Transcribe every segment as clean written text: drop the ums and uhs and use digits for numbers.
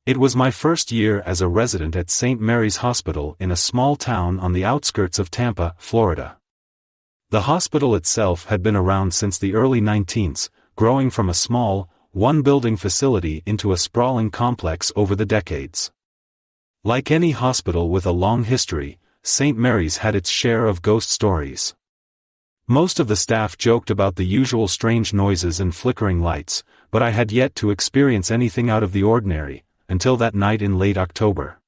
It was my first year as a resident at St. Mary's Hospital in a small town on the outskirts of Tampa, Florida. The hospital itself had been around since the early 19th, growing from a small, one-building facility into a sprawling complex over the decades. Like any hospital with a long history, St. Mary's had its share of ghost stories. Most of the staff joked about the usual strange noises and flickering lights, but I had yet to experience anything out of the ordinary, until that night in late October.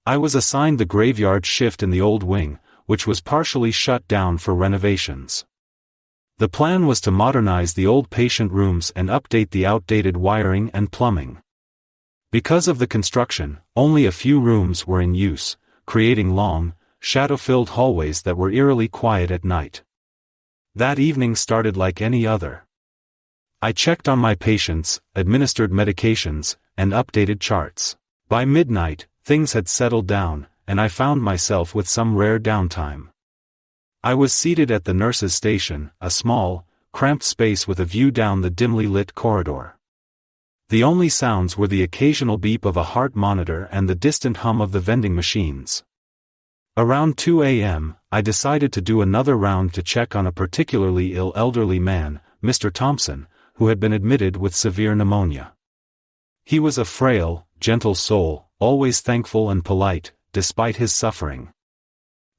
I was assigned the graveyard shift in the old wing, which was partially shut down for renovations. The plan was to modernize the old patient rooms and update the outdated wiring and plumbing. Because of the construction, only a few rooms were in use, creating long, shadow-filled hallways that were eerily quiet at night. That evening started like any other. I checked on my patients, administered medications, and updated charts. By midnight, things had settled down, and I found myself with some rare downtime. I was seated at the nurse's station, a small, cramped space with a view down the dimly lit corridor. The only sounds were the occasional beep of a heart monitor and the distant hum of the vending machines. Around 2 a.m., I decided to do another round to check on a particularly ill elderly man, Mr. Thompson, who had been admitted with severe pneumonia. He was a frail, gentle soul, always thankful and polite, despite his suffering.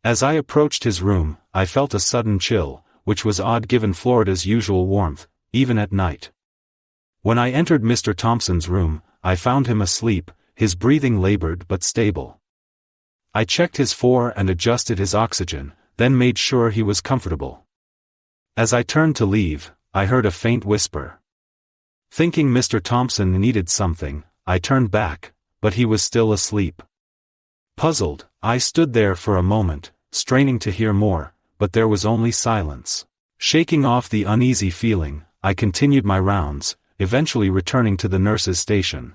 As I approached his room, I felt a sudden chill, which was odd given Florida's usual warmth, even at night. When I entered Mr. Thompson's room, I found him asleep, his breathing labored but stable. I checked his FOR and adjusted his oxygen, then made sure he was comfortable. As I turned to leave, I heard a faint whisper. Thinking Mr. Thompson needed something, I turned back, but he was still asleep. Puzzled, I stood there for a moment, straining to hear more, but there was only silence. Shaking off the uneasy feeling, I continued my rounds, eventually returning to the nurse's station.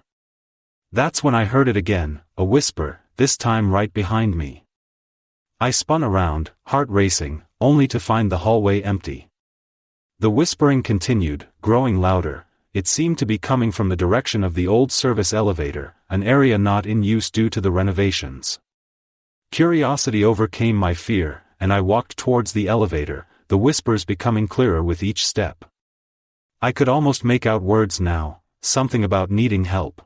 That's when I heard it again, a whisper, this time right behind me. I spun around, heart racing, only to find the hallway empty. The whispering continued, growing louder. It seemed to be coming from the direction of the old service elevator, an area not in use due to the renovations. Curiosity overcame my fear, and I walked towards the elevator, the whispers becoming clearer with each step. I could almost make out words now, something about needing help.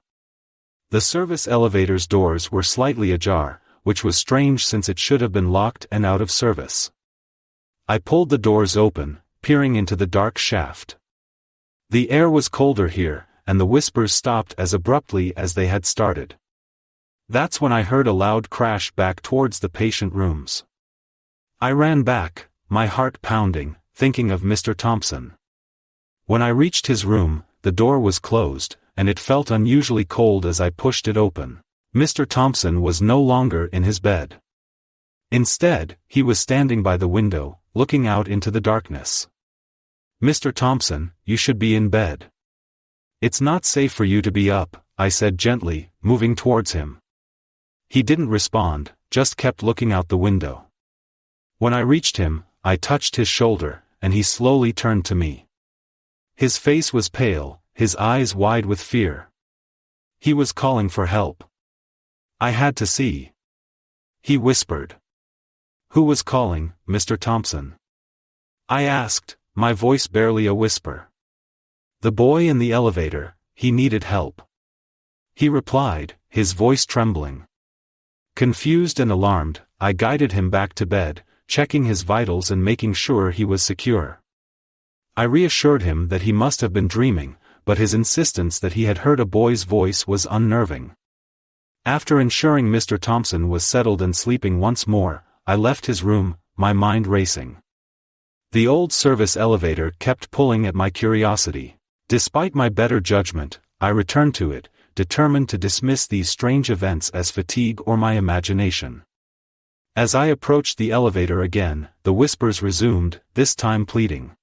The service elevator's doors were slightly ajar, which was strange since it should have been locked and out of service. I pulled the doors open, peering into the dark shaft. The air was colder here, and the whispers stopped as abruptly as they had started. That's when I heard a loud crash back towards the patient rooms. I ran back, my heart pounding, thinking of Mr. Thompson. When I reached his room, the door was closed, and it felt unusually cold as I pushed it open. Mr. Thompson was no longer in his bed. Instead, he was standing by the window, looking out into the darkness. "Mr. Thompson, you should be in bed. It's not safe for you to be up," I said gently, moving towards him. He didn't respond, just kept looking out the window. When I reached him, I touched his shoulder, and he slowly turned to me. His face was pale, his eyes wide with fear. He was calling for help. I had to see. He whispered. "Who was calling, Mr. Thompson?" I asked, my voice barely a whisper. "The boy in the elevator, he needed help," he replied, his voice trembling. Confused and alarmed, I guided him back to bed, checking his vitals and making sure he was secure. I reassured him that he must have been dreaming, but his insistence that he had heard a boy's voice was unnerving. After ensuring Mr. Thompson was settled and sleeping once more, I left his room, my mind racing. The old service elevator kept pulling at my curiosity. Despite my better judgment, I returned to it, determined to dismiss these strange events as fatigue or my imagination. As I approached the elevator again, the whispers resumed, this time pleading.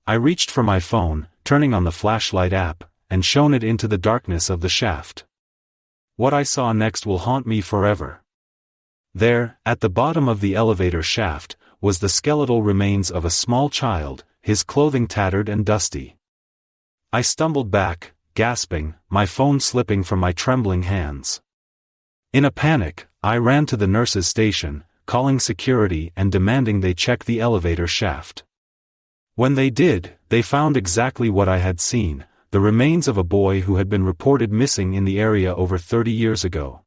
I reached for my phone, turning on the flashlight app, and shone it into the darkness of the shaft. What I saw next will haunt me forever. There, at the bottom of the elevator shaft, was the skeletal remains of a small child, his clothing tattered and dusty. I stumbled back, gasping, my phone slipping from my trembling hands. In a panic, I ran to the nurse's station, calling security and demanding they check the elevator shaft. When they did, they found exactly what I had seen, the remains of a boy who had been reported missing in the area over 30 years ago.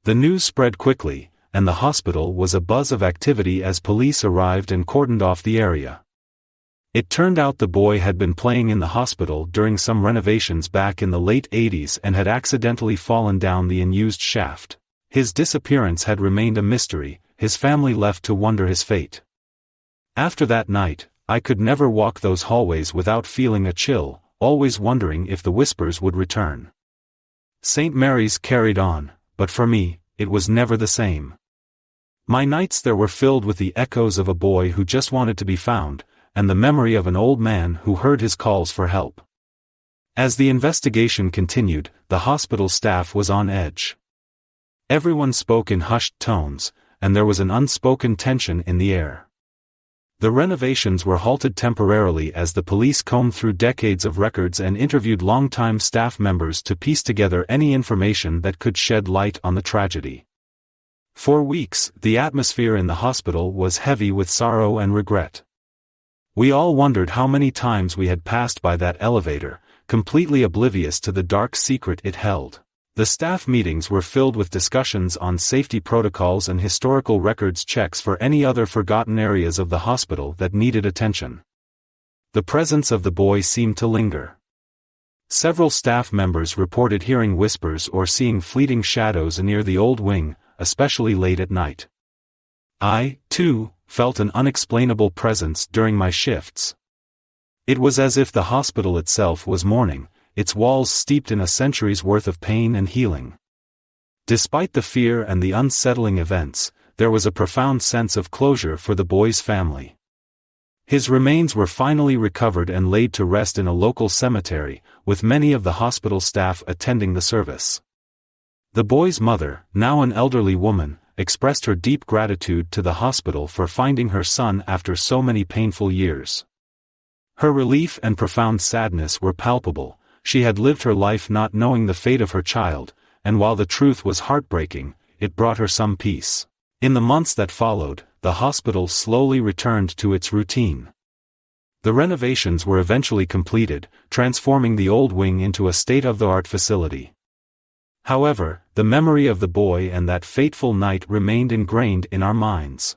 The news spread quickly, and the hospital was a buzz of activity as police arrived and cordoned off the area. It turned out the boy had been playing in the hospital during some renovations back in the late 80s and had accidentally fallen down the unused shaft. His disappearance had remained a mystery, his family left to wonder his fate. After that night, I could never walk those hallways without feeling a chill, always wondering if the whispers would return. St. Mary's carried on, but for me, it was never the same. My nights there were filled with the echoes of a boy who just wanted to be found, and the memory of an old man who heard his calls for help. As the investigation continued, the hospital staff was on edge. Everyone spoke in hushed tones, and there was an unspoken tension in the air. The renovations were halted temporarily as the police combed through decades of records and interviewed longtime staff members to piece together any information that could shed light on the tragedy. For weeks, the atmosphere in the hospital was heavy with sorrow and regret. We all wondered how many times we had passed by that elevator, completely oblivious to the dark secret it held. The staff meetings were filled with discussions on safety protocols and historical records checks for any other forgotten areas of the hospital that needed attention. The presence of the boy seemed to linger. Several staff members reported hearing whispers or seeing fleeting shadows near the old wing, especially late at night. I, too, felt an unexplainable presence during my shifts. It was as if the hospital itself was mourning, its walls steeped in a century's worth of pain and healing. Despite the fear and the unsettling events, there was a profound sense of closure for the boy's family. His remains were finally recovered and laid to rest in a local cemetery, with many of the hospital staff attending the service. The boy's mother, now an elderly woman, expressed her deep gratitude to the hospital for finding her son after so many painful years. Her relief and profound sadness were palpable. She had lived her life not knowing the fate of her child, and while the truth was heartbreaking, it brought her some peace. In the months that followed, the hospital slowly returned to its routine. The renovations were eventually completed, transforming the old wing into a state-of-the-art facility. However, the memory of the boy and that fateful night remained ingrained in our minds.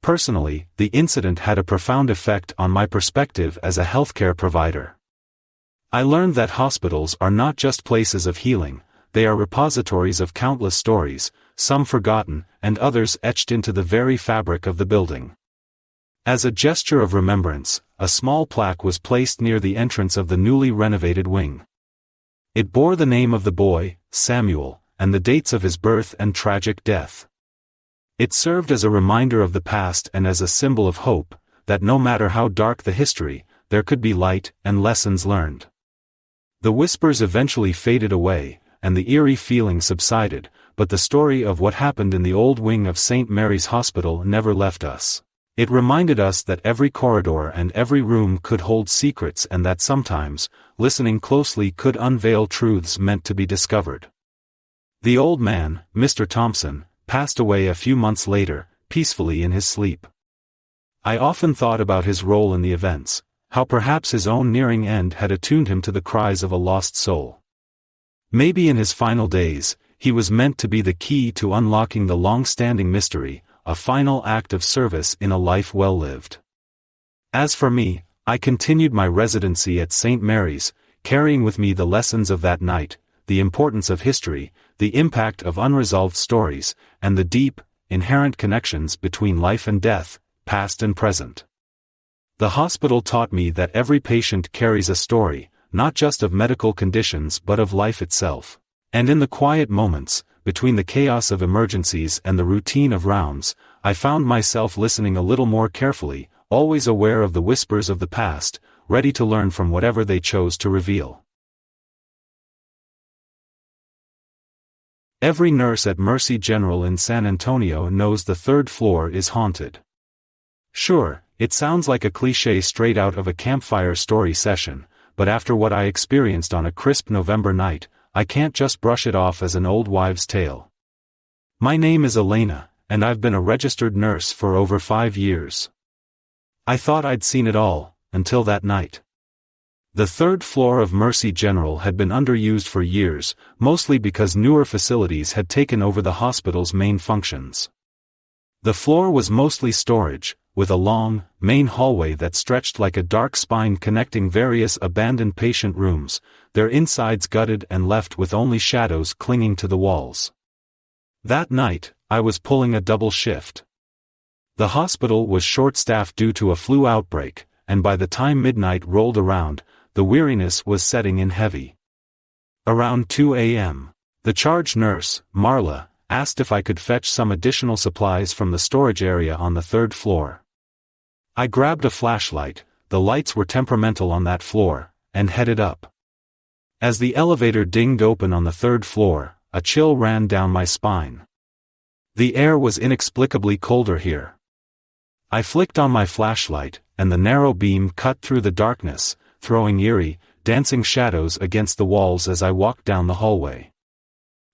Personally, the incident had a profound effect on my perspective as a healthcare provider. I learned that hospitals are not just places of healing, they are repositories of countless stories, some forgotten, and others etched into the very fabric of the building. As a gesture of remembrance, a small plaque was placed near the entrance of the newly renovated wing. It bore the name of the boy, Samuel, and the dates of his birth and tragic death. It served as a reminder of the past and as a symbol of hope, that no matter how dark the history, there could be light and lessons learned. The whispers eventually faded away, and the eerie feeling subsided, but the story of what happened in the old wing of St. Mary's Hospital never left us. It reminded us that every corridor and every room could hold secrets and that sometimes, listening closely could unveil truths meant to be discovered. The old man, Mr. Thompson, passed away a few months later, peacefully in his sleep. I often thought about his role in the events, how perhaps his own nearing end had attuned him to the cries of a lost soul. Maybe in his final days, he was meant to be the key to unlocking the long-standing mystery, a final act of service in a life well lived. As for me, I continued my residency at St. Mary's, carrying with me the lessons of that night, the importance of history, the impact of unresolved stories, and the deep, inherent connections between life and death, past and present. The hospital taught me that every patient carries a story, not just of medical conditions but of life itself. And in the quiet moments, between the chaos of emergencies and the routine of rounds, I found myself listening a little more carefully, always aware of the whispers of the past, ready to learn from whatever they chose to reveal. Every nurse at Mercy General in San Antonio knows the third floor is haunted. Sure, it sounds like a cliché straight out of a campfire story session, but after what I experienced on a crisp November night, I can't just brush it off as an old wives' tale. My name is Elena, and I've been a registered nurse for over 5 years. I thought I'd seen it all, until that night. The third floor of Mercy General had been underused for years, mostly because newer facilities had taken over the hospital's main functions. The floor was mostly storage, with a long, main hallway that stretched like a dark spine connecting various abandoned patient rooms, their insides gutted and left with only shadows clinging to the walls. That night, I was pulling a double shift. The hospital was short-staffed due to a flu outbreak, and by the time midnight rolled around, the weariness was setting in heavy. Around 2 a.m., the charge nurse, Marla, asked if I could fetch some additional supplies from the storage area on the third floor. I grabbed a flashlight, the lights were temperamental on that floor, and headed up. As the elevator dinged open on the third floor, a chill ran down my spine. The air was inexplicably colder here. I flicked on my flashlight, and the narrow beam cut through the darkness, throwing eerie, dancing shadows against the walls as I walked down the hallway.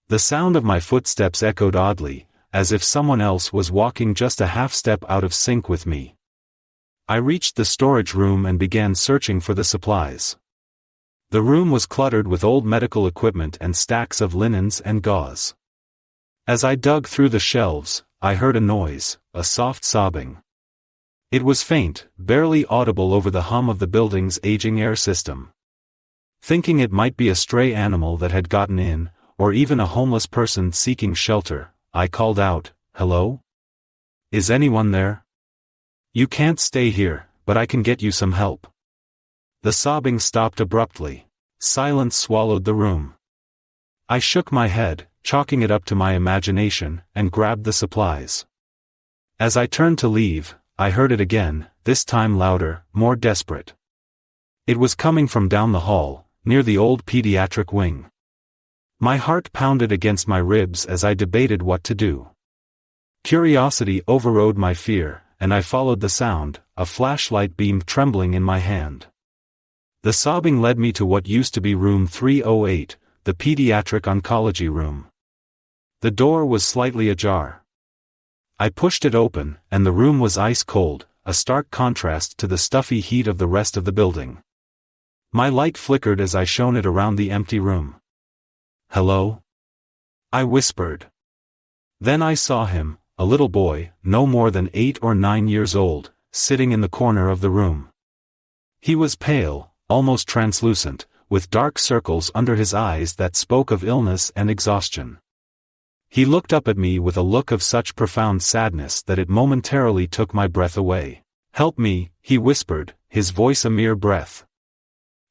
The sound of my footsteps echoed oddly, as if someone else was walking just a half step out of sync with me. I reached the storage room and began searching for the supplies. The room was cluttered with old medical equipment and stacks of linens and gauze. As I dug through the shelves, I heard a noise, a soft sobbing. It was faint, barely audible over the hum of the building's aging air system. Thinking it might be a stray animal that had gotten in, or even a homeless person seeking shelter, I called out, "Hello? Is anyone there? You can't stay here, but I can get you some help." The sobbing stopped abruptly. Silence swallowed the room. I shook my head, chalking it up to my imagination, and grabbed the supplies. As I turned to leave, I heard it again, this time louder, more desperate. It was coming from down the hall, near the old pediatric wing. My heart pounded against my ribs as I debated what to do. Curiosity overrode my fear, and I followed the sound, a flashlight beam trembling in my hand. The sobbing led me to what used to be room 308, the pediatric oncology room. The door was slightly ajar. I pushed it open, and the room was ice cold, a stark contrast to the stuffy heat of the rest of the building. My light flickered as I shone it around the empty room. "Hello?" I whispered. Then I saw him, a little boy, no more than 8 or 9 years old, sitting in the corner of the room. He was pale, almost translucent, with dark circles under his eyes that spoke of illness and exhaustion. He looked up at me with a look of such profound sadness that it momentarily took my breath away. "Help me," he whispered, his voice a mere breath.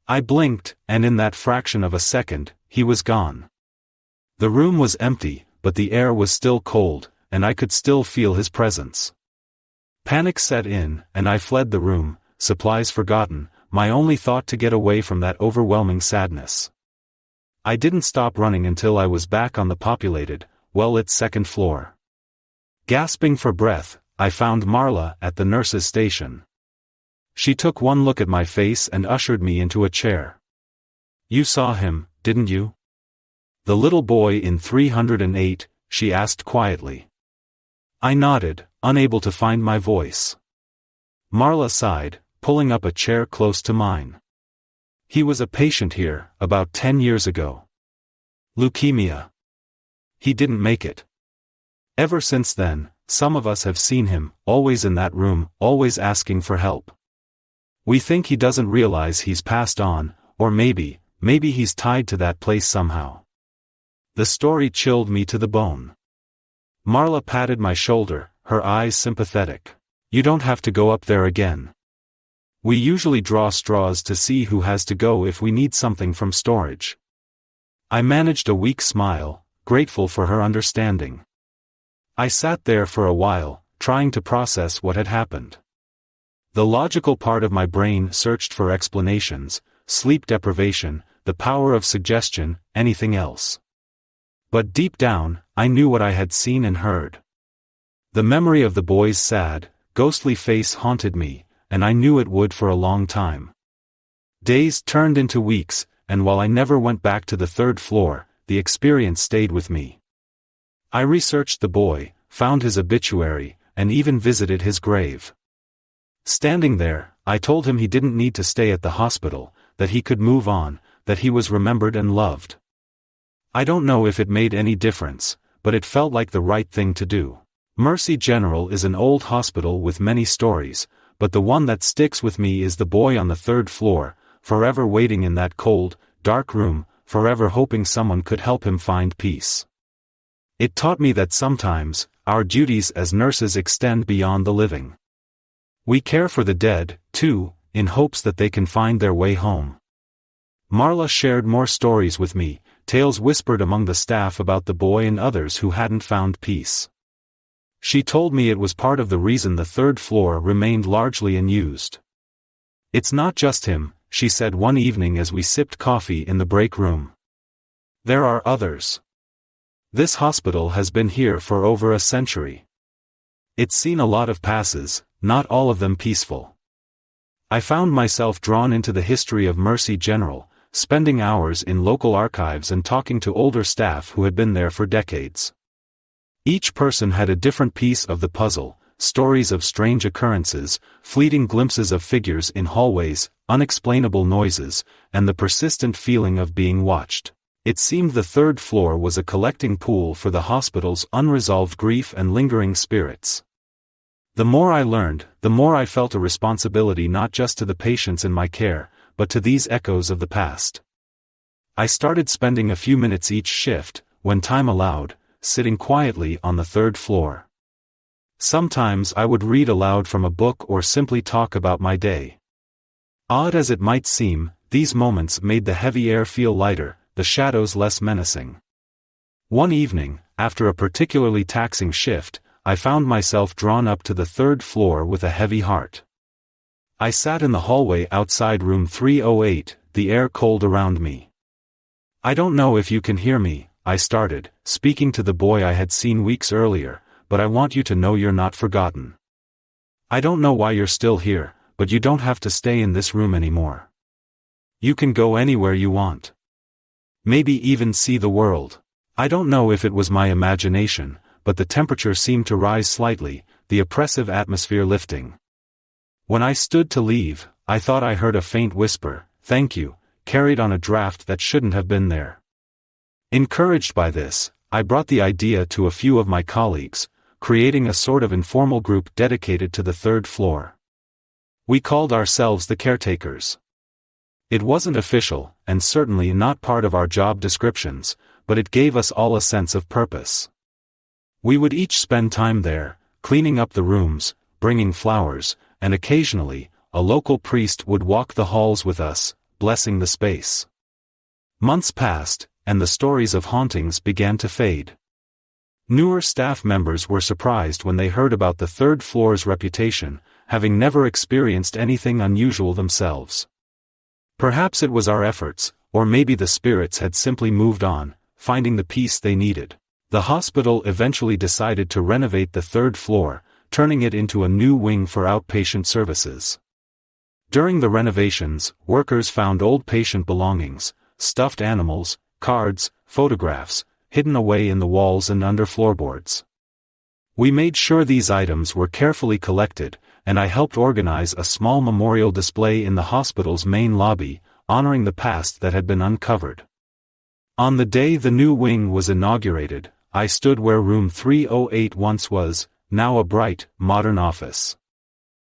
I blinked, and in that fraction of a second, he was gone. The room was empty, but the air was still cold, and I could still feel his presence. Panic set in, and I fled the room, supplies forgotten, my only thought to get away from that overwhelming sadness. I didn't stop running until I was back on the populated, well-lit second floor. Gasping for breath, I found Marla at the nurse's station. She took one look at my face and ushered me into a chair. "You saw him, didn't you? The little boy in 308, she asked quietly. I nodded, unable to find my voice. Marla sighed, pulling up a chair close to mine. "He was a patient here, about 10 years ago. Leukemia. He didn't make it. Ever since then, some of us have seen him, always in that room, always asking for help. We think he doesn't realize he's passed on, or maybe he's tied to that place somehow." The story chilled me to the bone. Marla patted my shoulder, her eyes sympathetic. "You don't have to go up there again. We usually draw straws to see who has to go if we need something from storage." I managed a weak smile, grateful for her understanding. I sat there for a while, trying to process what had happened. The logical part of my brain searched for explanations, sleep deprivation, the power of suggestion, anything else. But deep down, I knew what I had seen and heard. The memory of the boy's sad, ghostly face haunted me, and I knew it would for a long time. Days turned into weeks, and while I never went back to the third floor, the experience stayed with me. I researched the boy, found his obituary, and even visited his grave. Standing there, I told him he didn't need to stay at the hospital, that he could move on, that he was remembered and loved. I don't know if it made any difference, but it felt like the right thing to do. Mercy General is an old hospital with many stories, but the one that sticks with me is the boy on the third floor, forever waiting in that cold, dark room, forever hoping someone could help him find peace. It taught me that sometimes, our duties as nurses extend beyond the living. We care for the dead, too, in hopes that they can find their way home. Marla shared more stories with me, tales whispered among the staff about the boy and others who hadn't found peace. She told me it was part of the reason the third floor remained largely unused. It's not just him, she said one evening as we sipped coffee in the break room. There are others. This hospital has been here for over a century. It's seen a lot of passes, not all of them peaceful. I found myself drawn into the history of Mercy General, spending hours in local archives and talking to older staff who had been there for decades. Each person had a different piece of the puzzle, stories of strange occurrences, fleeting glimpses of figures in hallways, unexplainable noises, and the persistent feeling of being watched. It seemed the third floor was a collecting pool for the hospital's unresolved grief and lingering spirits. The more I learned, the more I felt a responsibility not just to the patients in my care, but to these echoes of the past. I started spending a few minutes each shift, when time allowed, sitting quietly on the third floor. Sometimes I would read aloud from a book or simply talk about my day. Odd as it might seem, these moments made the heavy air feel lighter, the shadows less menacing. One evening, after a particularly taxing shift, I found myself drawn up to the third floor with a heavy heart. I sat in the hallway outside room 308, the air cold around me. I don't know if you can hear me, I started, speaking to the boy I had seen weeks earlier, but I want you to know you're not forgotten. I don't know why you're still here, but you don't have to stay in this room anymore. You can go anywhere you want. Maybe even see the world. I don't know if it was my imagination, but the temperature seemed to rise slightly, the oppressive atmosphere lifting. When I stood to leave, I thought I heard a faint whisper, "Thank you," carried on a draft that shouldn't have been there. Encouraged by this, I brought the idea to a few of my colleagues, creating a sort of informal group dedicated to the third floor. We called ourselves the caretakers. It wasn't official, and certainly not part of our job descriptions, but it gave us all a sense of purpose. We would each spend time there, cleaning up the rooms, bringing flowers, and occasionally, a local priest would walk the halls with us, blessing the space. Months passed, and the stories of hauntings began to fade. Newer staff members were surprised when they heard about the third floor's reputation, having never experienced anything unusual themselves. Perhaps it was our efforts, or maybe the spirits had simply moved on, finding the peace they needed. The hospital eventually decided to renovate the third floor, turning it into a new wing for outpatient services. During the renovations, workers found old patient belongings, stuffed animals, cards, photographs, hidden away in the walls and under floorboards. We made sure these items were carefully collected, and I helped organize a small memorial display in the hospital's main lobby, honoring the past that had been uncovered. On the day the new wing was inaugurated, I stood where room 308 once was, now a bright, modern office.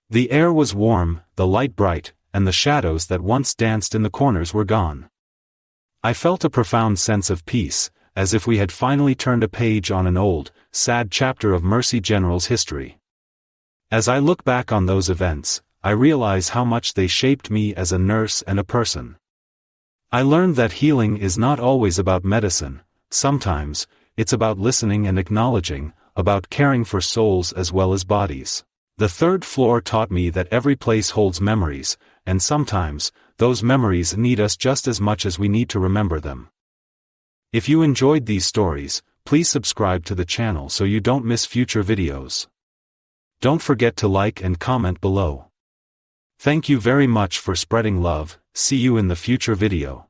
The air was warm, the light bright, and the shadows that once danced in the corners were gone. I felt a profound sense of peace, as if we had finally turned a page on an old, sad chapter of Mercy General's history. As I look back on those events, I realize how much they shaped me as a nurse and a person. I learned that healing is not always about medicine, sometimes, it's about listening and acknowledging, about caring for souls as well as bodies. The third floor taught me that every place holds memories, and sometimes, those memories need us just as much as we need to remember them. If you enjoyed these stories, please subscribe to the channel so you don't miss future videos. Don't forget to like and comment below. Thank you very much for spreading love. See you in the future video.